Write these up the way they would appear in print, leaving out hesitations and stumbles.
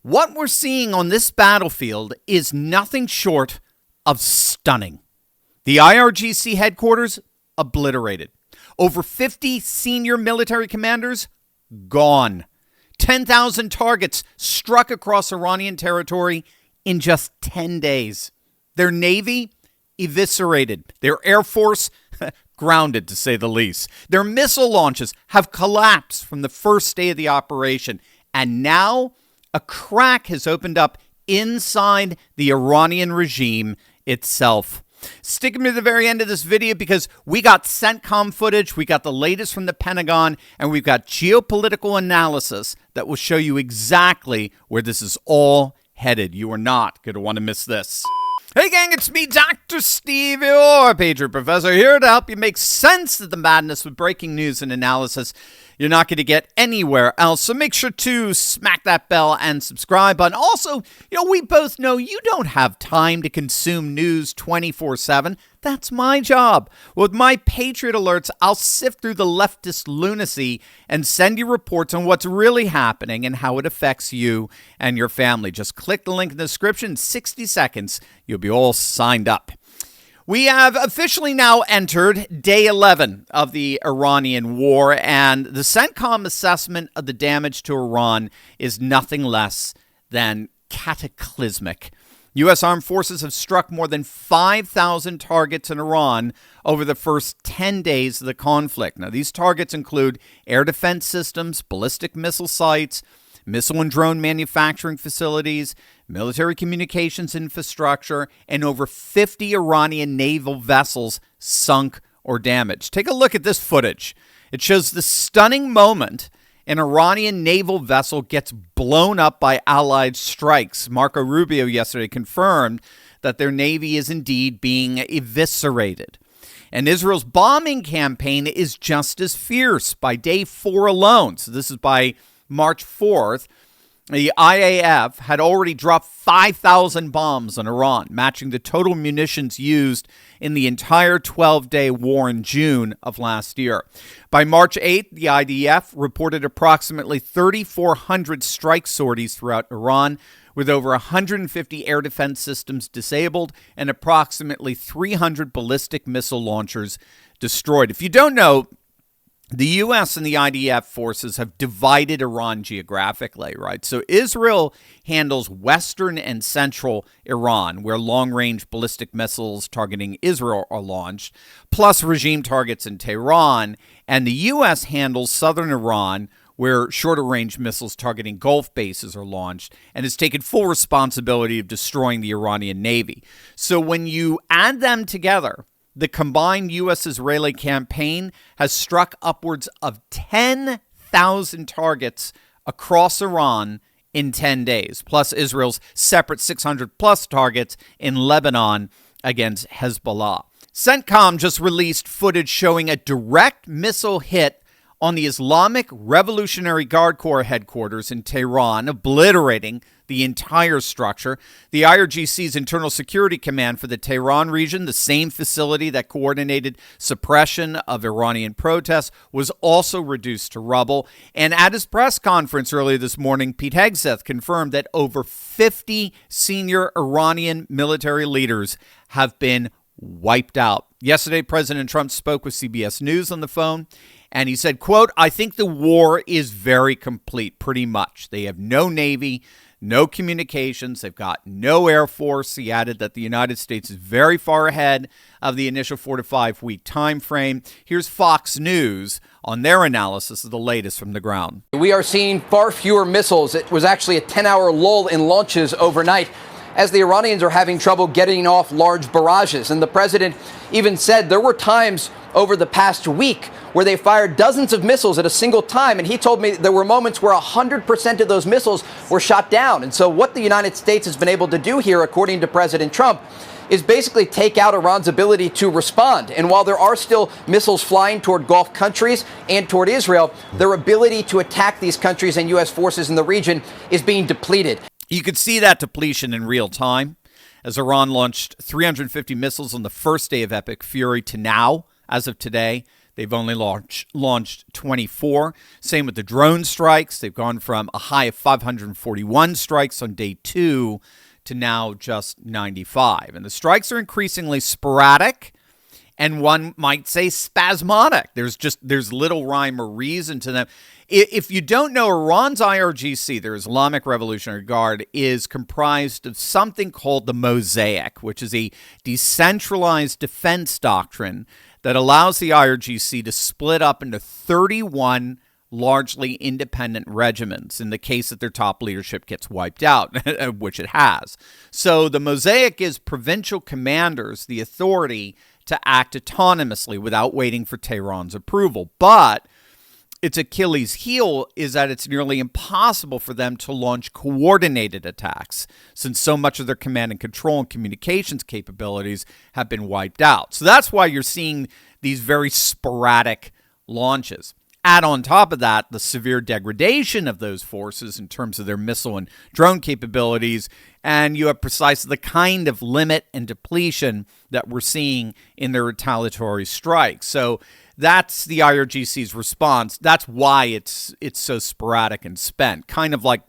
What we're seeing on this battlefield is nothing short of stunning. The IRGC headquarters obliterated. Over 50 senior military commanders gone. 10,000 targets struck across Iranian territory in just 10 days. Their navy eviscerated. Their air force grounded, to say the least. Their missile launches have collapsed from the first day of the operation. And now a crack has opened up inside the Iranian regime itself. Stick me to the very end of this video because we got CENTCOM footage, we got the latest from the Pentagon, and we've got geopolitical analysis that will show you exactly where this is all headed. You are not going to want to miss this. Hey gang, it's me, Dr. Steve, your Patriot Professor, here to help you make sense of the madness with breaking news and analysis you're not going to get anywhere else. So make sure to smack that bell and subscribe button. Also, we both know you don't have time to consume news 24/7. That's my job. With my Patriot Alerts, I'll sift through the leftist lunacy and send you reports on what's really happening and how it affects you and your family. Just click the link in the description. In 60 seconds, you'll be all signed up. We have officially now entered day 11 of the Iranian war, and the CENTCOM assessment of the damage to Iran is nothing less than cataclysmic. U.S. armed forces have struck more than 5,000 targets in Iran over the first 10 days of the conflict. Now, these targets include air defense systems, ballistic missile sites, missile and drone manufacturing facilities, military communications infrastructure, and over 50 Iranian naval vessels sunk or damaged. Take a look at this footage. It shows the stunning moment an Iranian naval vessel gets blown up by Allied strikes. Marco Rubio yesterday confirmed that their navy is indeed being eviscerated. And Israel's bombing campaign is just as fierce by day 4 alone. So this is by March 4th. The IAF had already dropped 5,000 bombs on Iran, matching the total munitions used in the entire 12-day war in June of last year. By March 8th, the IDF reported approximately 3,400 strike sorties throughout Iran, with over 150 air defense systems disabled and approximately 300 ballistic missile launchers destroyed. If you don't know, the U.S. and the IDF forces have divided Iran geographically, right? So Israel handles western and central Iran, where long-range ballistic missiles targeting Israel are launched, plus regime targets in Tehran. And the U.S. handles southern Iran, where shorter-range missiles targeting Gulf bases are launched, and has taken full responsibility of destroying the Iranian Navy. So when you add them together, the combined U.S.-Israeli campaign has struck upwards of 10,000 targets across Iran in 10 days, plus Israel's separate 600-plus targets in Lebanon against Hezbollah. CENTCOM just released footage showing a direct missile hit on the Islamic Revolutionary Guard Corps headquarters in Tehran, obliterating the entire structure. The IRGC's Internal Security Command for the Tehran region, the same facility that coordinated suppression of Iranian protests, was also reduced to rubble. And at his press conference earlier this morning, Pete Hegseth confirmed that over 50 senior Iranian military leaders have been wiped out. Yesterday, President Trump spoke with CBS News on the phone, and he said, quote, "I think the war is very complete, pretty much. They have no Navy, no communications. They've got no Air Force." He added that the United States is very far ahead of the initial 4 to 5 week time frame. Here's Fox News on their analysis of the latest from the ground. We are seeing far fewer missiles. It was actually a 10-hour lull in launches overnight, as the Iranians are having trouble getting off large barrages. And the president even said there were times over the past week where they fired dozens of missiles at a single time. And he told me there were moments where 100% of those missiles were shot down. And so what the United States has been able to do here, according to President Trump, is basically take out Iran's ability to respond. And while there are still missiles flying toward Gulf countries and toward Israel, their ability to attack these countries and U.S. forces in the region is being depleted. You could see that depletion in real time as Iran launched 350 missiles on the first day of Epic Fury to now, as of today. They've only launched 24. Same with the drone strikes. They've gone from a high of 541 strikes on day 2 to now just 95. And the strikes are increasingly sporadic, and one might say spasmodic. There's little rhyme or reason to them. If you don't know, Iran's IRGC, their Islamic Revolutionary Guard, is comprised of something called the Mosaic, which is a decentralized defense doctrine that allows the IRGC to split up into 31 largely independent regiments in the case that their top leadership gets wiped out, which it has. So the Mosaic gives provincial commanders the authority to act autonomously without waiting for Tehran's approval. But its Achilles heel is that it's nearly impossible for them to launch coordinated attacks, since so much of their command and control and communications capabilities have been wiped out. So that's why you're seeing these very sporadic launches. Add on top of that the severe degradation of those forces in terms of their missile and drone capabilities, and you have precisely the kind of limit and depletion that we're seeing in their retaliatory strikes. So that's the IRGC's response. That's why it's so sporadic and spent. Kind of like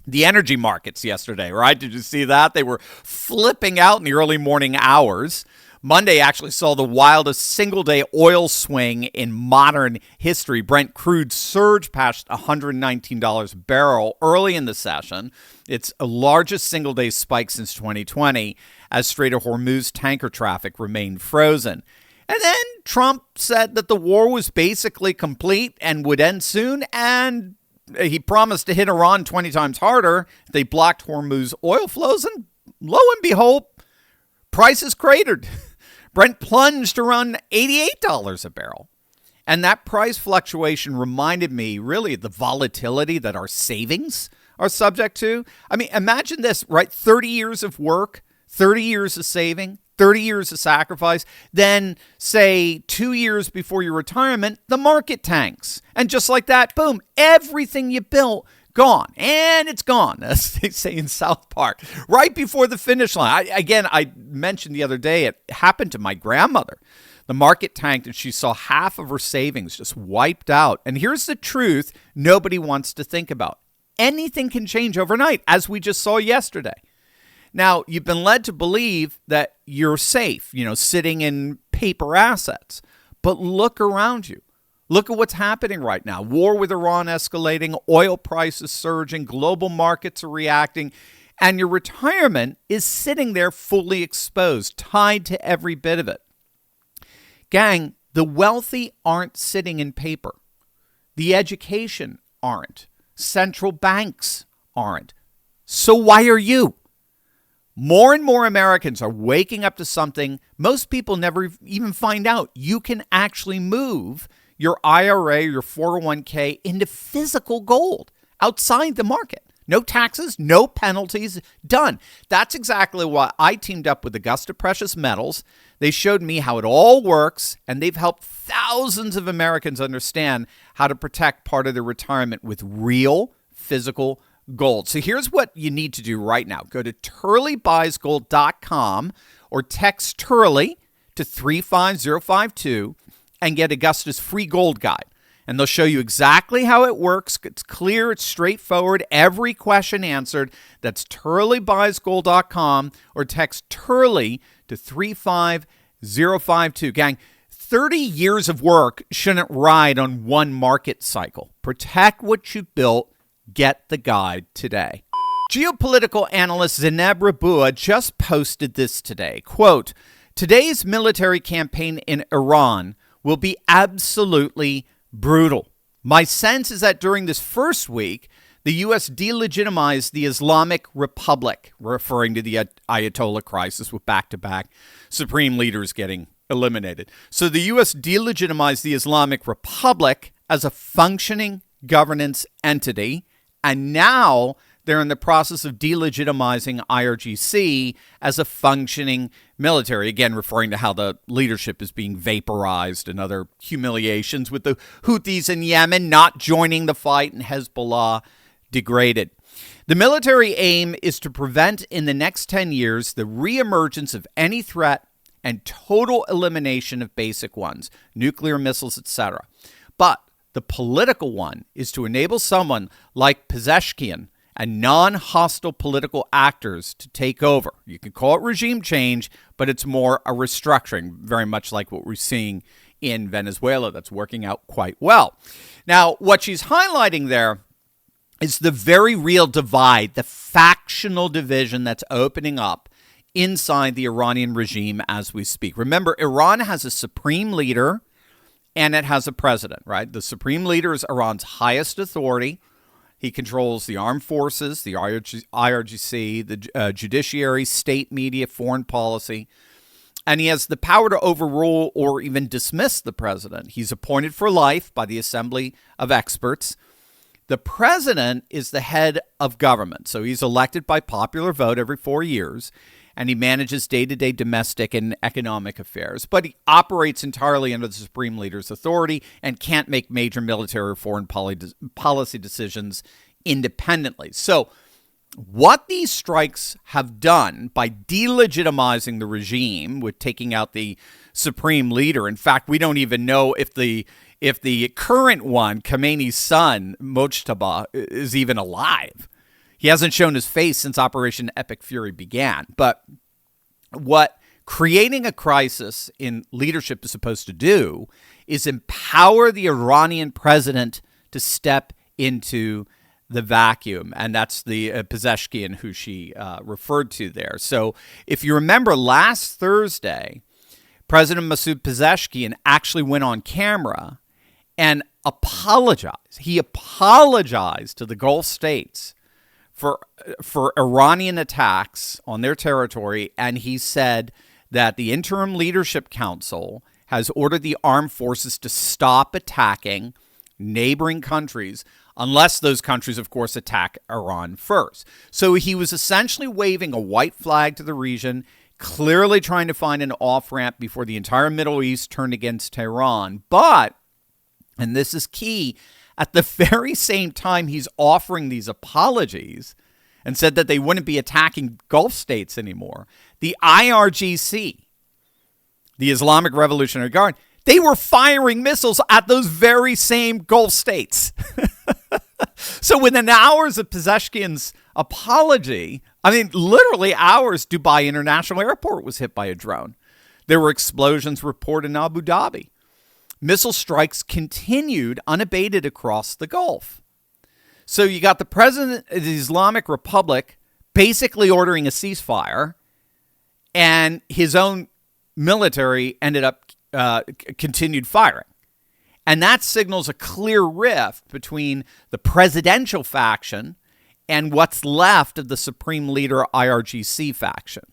the energy markets yesterday, right? Did you see that? They were flipping out in the early morning hours. Monday actually saw the wildest single-day oil swing in modern history. Brent crude surged past $119 a barrel early in the session. It's the largest single-day spike since 2020 as Strait of Hormuz tanker traffic remained frozen. And then Trump said that the war was basically complete and would end soon, and he promised to hit Iran 20 times harder if they blocked Hormuz oil flows, and lo and behold, prices cratered. Brent plunged around $88 a barrel. And that price fluctuation reminded me really of the volatility that our savings are subject to. I mean, imagine this, right? 30 years of work, 30 years of saving, 30 years of sacrifice. Then, say, 2 years before your retirement, the market tanks. And just like that, boom, everything you built gone. And it's gone, as they say in South Park, right before the finish line. I mentioned the other day, it happened to my grandmother. The market tanked and she saw half of her savings just wiped out. And here's the truth nobody wants to think about. Anything can change overnight, as we just saw yesterday. Now, you've been led to believe that you're safe, sitting in paper assets. But look around you. Look at what's happening right now. War with Iran escalating, oil prices surging, global markets are reacting, and your retirement is sitting there fully exposed, tied to every bit of it. Gang, the wealthy aren't sitting in paper. The education aren't. Central banks aren't. So why are you? More and more Americans are waking up to something most people never even find out. You can actually move your IRA, your 401k into physical gold outside the market. No taxes, no penalties, done. That's exactly why I teamed up with Augusta Precious Metals. They showed me how it all works, and they've helped thousands of Americans understand how to protect part of their retirement with real physical gold. So here's what you need to do right now. Go to turleybuysgold.com or text Turley to 35052 and get Augusta's free gold guide. And they'll show you exactly how it works. It's clear, it's straightforward, every question answered. That's turleybuysgold.com or text Turley to 35052. Gang, 30 years of work shouldn't ride on one market cycle. Protect what you built. Get the guide today. Geopolitical analyst Zineb Rabua just posted this today. Quote, today's military campaign in Iran will be absolutely brutal. My sense is that during this first week, the U.S. delegitimized the Islamic Republic, referring to the Ayatollah crisis with back-to-back supreme leaders getting eliminated. So the U.S. delegitimized the Islamic Republic as a functioning governance entity, and now they're in the process of delegitimizing IRGC as a functioning military, again referring to how the leadership is being vaporized and other humiliations, with the Houthis in Yemen not joining the fight and Hezbollah degraded. The military aim is to prevent in the next 10 years the reemergence of any threat and total elimination of basic ones, nuclear missiles, etc. But the political one is to enable someone like Pezeshkian and non-hostile political actors to take over. You can call it regime change, but it's more a restructuring, very much like what we're seeing in Venezuela that's working out quite well. Now, what she's highlighting there is the very real divide, the factional division that's opening up inside the Iranian regime as we speak. Remember, Iran has a supreme leader and it has a president, right? The supreme leader is Iran's highest authority. He controls the armed forces, the IRGC, the judiciary, state media, foreign policy, and he has the power to overrule or even dismiss the president. He's appointed for life by the Assembly of Experts. The president is the head of government, so he's elected by popular vote every 4 years, and he manages day-to-day domestic and economic affairs. But he operates entirely under the supreme leader's authority and can't make major military or foreign policy decisions independently. So what these strikes have done by delegitimizing the regime with taking out the supreme leader, in fact, we don't even know if the current one, Khamenei's son, Mojtaba, is even alive. He hasn't shown his face since Operation Epic Fury began. But what creating a crisis in leadership is supposed to do is empower the Iranian president to step into the vacuum. And that's the Pezeshkian who she referred to there. So if you remember last Thursday, President Masoud Pezeshkian actually went on camera and apologized. He apologized to the Gulf states for Iranian attacks on their territory, and he said that the Interim Leadership Council has ordered the armed forces to stop attacking neighboring countries unless those countries, of course, attack Iran first. So he was essentially waving a white flag to the region, clearly trying to find an off-ramp before the entire Middle East turned against Tehran. But, and this is key, at the very same time he's offering these apologies and said that they wouldn't be attacking Gulf states anymore, the IRGC, the Islamic Revolutionary Guard, they were firing missiles at those very same Gulf states. So within hours of Pezeshkian's apology, I mean, literally hours, Dubai International Airport was hit by a drone. There were explosions reported in Abu Dhabi. Missile strikes continued unabated across the Gulf. So you got the president of the Islamic Republic basically ordering a ceasefire, and his own military ended up continued firing. And that signals a clear rift between the presidential faction and what's left of the Supreme Leader IRGC faction.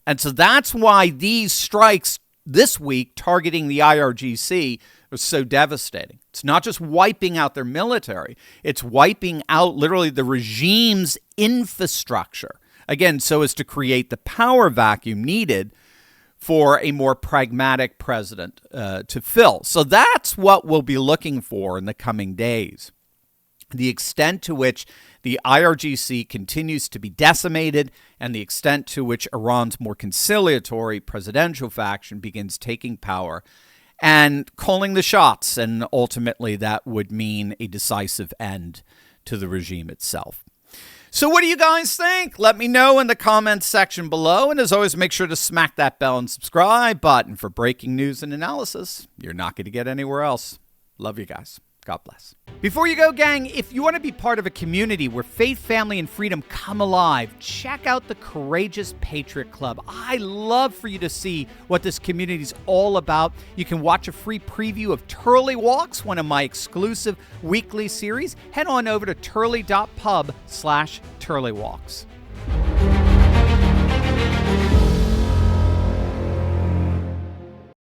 And so that's why these strikes this week targeting the IRGC was so devastating. It's not just wiping out their military, it's wiping out literally the regime's infrastructure. Again, so as to create the power vacuum needed for a more pragmatic president to fill. So that's what we'll be looking for in the coming days. The extent to which the IRGC continues to be decimated and the extent to which Iran's more conciliatory presidential faction begins taking power and calling the shots. And ultimately, that would mean a decisive end to the regime itself. So what do you guys think? Let me know in the comments section below. And as always, make sure to smack that bell and subscribe button for breaking news and analysis you're not going to get anywhere else. Love you guys. God bless. Before you go, gang, if you want to be part of a community where faith, family, and freedom come alive, check out the Courageous Patriot Club. I love for you to see what this community is all about. You can watch a free preview of Turley Walks, one of my exclusive weekly series. Head on over to turley.pub/turleywalks.